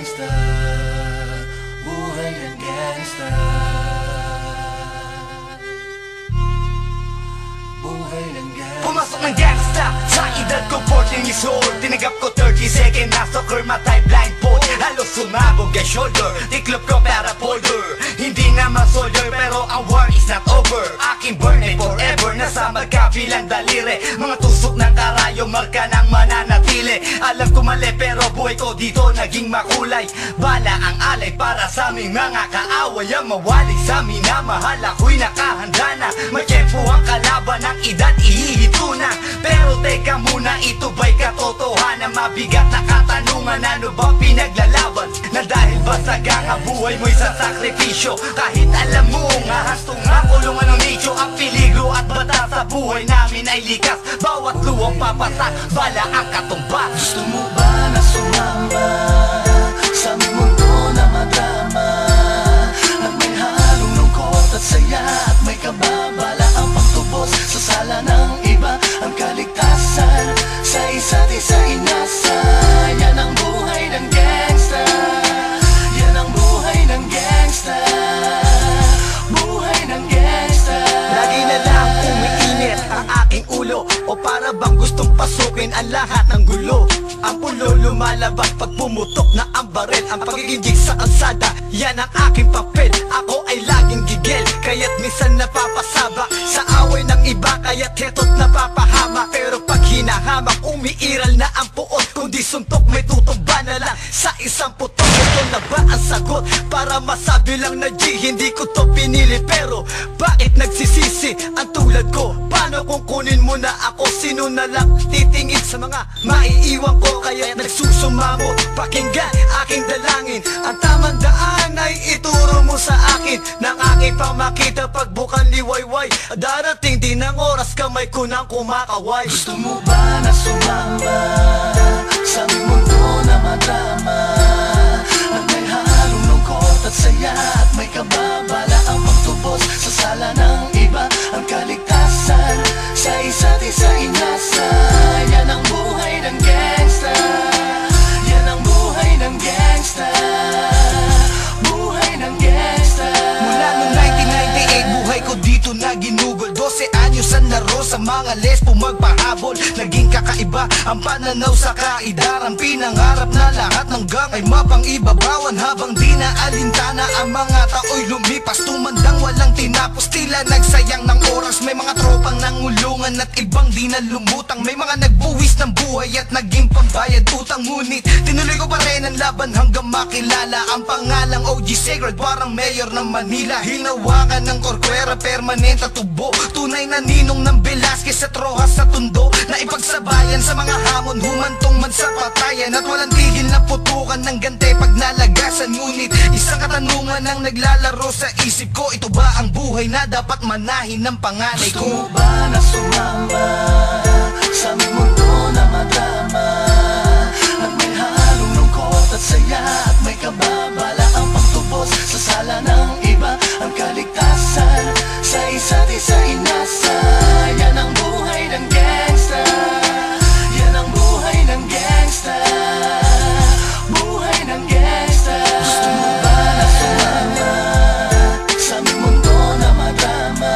gangsta, buhay ng gangsta, buhay ng gangsta. Pumasok ng gangsta sa edad ko 14 years old. Tinagap ko 30 second na soccer matay blindfold. Halos sumabog ang shoulder, tiklop ko para folder. Hindi naman soldier pero ang war is not over. Aking burn ay forever, nasa magkabilang daliri. Mga tusok ng karayo, marka ng mananatili. Alam ko mali pero buhay ko dito naging makulay. Bala ang alay para sa aming mga kaaway. Ang mawali sa minamahal, ako'y nakahanda na. May tempo ang kalaban ng edad, ihihito na. Pero teka muna, ito ba'y katotohanan? Mabigat na katanungan, ano ba pinaglalaban? Na dahil ba sagang ang buhay mo'y sa sakripisyo? Kahit alam mo nga hastong ang kulungan ng nicho. Ang peligro at bata sa buhay namin ay likas. Bawat luwang papasak, bala ang katumbas. Gusto mo ba na sumama sa aming mundo na madrama? At may halong lungkot at saya, at may kababala ang pagtubos sa sala ng iba. Ang kaligtasan sa isa't isa inasa. Yan ang buhay ng gangsta, yan ang buhay ng gangsta, buhay ng gangsta. Lagi na lang umiinit ang aking ulo, o para bang gustong pasukin ang lahat ng gulo. Ang pulo lumalabas pag pumutok na ang baril. Ang pagiging jig sa kalsada, yan ang aking papel. Ako ay laging gigil, kaya't minsan napapasaba sa away ng iba, kaya't heto't napapahama. Pero pag hinahamak, umiiral na ang puot. Kundi suntok, may tutumba na lang sa isang putok. Ito na ba ang sagot para masabi lang na G? Hindi ko to pinili pero bakit nagsisisi ang tulad ko? Paano kung kunin mo na ako? Sino na lang titingin sa mga maiiwan ko? Kaya nagsusumamo, pakinggan aking dalangin. Ang tamang daan ay ituro mo sa akin, nang aking pamakita pagbukan liwayway. Darating din ang oras, kamay ko nang kumakaway. Gusto mo ba na sumama sa aming mundo na madrama? At may halong lungkot at saya, at may kababala ang pagtubos sa sala ng iba. Ang kaligtasan sa isa't isa inasa. Yan ang buhay ng gangsta, yan ang buhay ng gangsta, buhay ng gangsta. Mula noong 1998, buhay ko dito na ginugol. 12 anyos ang laro sa mga lesbo magpahabol. Naging kakaiba ang pananaw sa kaidaran. Pinangarap na lahat ng gang ay mapang-ibabawan. Habang di na alintana ang mga tao'y lumipas, tumandang walang tinapos, tila nagsayang ng oras. May mga tropang nangulungan at ibang di na lumutang. May mga nagbuwis ng buhay at naging pambayad utang. Ngunit tinuloy ko pa rin ang laban hanggang makilala ang pangalang OG Sacred, parang mayor ng Manila. Hinawakan ng korkwera, permanent at tubo. Tunay na ninong ng Velasquez at Rojas sa Tondo, na ipagsabayan sa mga hamon, humantong man sa patayan. At walang tigil na putukan ng gante pag nalagasan. Ngunit isang katanungan ang naglalaro sa isip ko, ito ba ang buhay na dapat manahin ng panganay ko? Gusto mo ba na sumama sa aming mundo na madrama? At may halong lungkot at saya, at may kababala ang pagtubos sa sala ng iba. Ang kaligtasan sa isa't isa inasa. Yan ang buhay ng gangsta, yan ang buhay ng gangsta, buhay ng gangsta. Gusto mo ba na sumama sa aming mundo na madrama?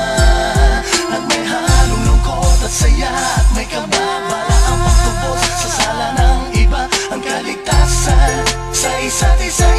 At may halong lungkot at saya, at may kababala ang pagtubos sa sala ng iba. Ang kaligtasan sa isa't isa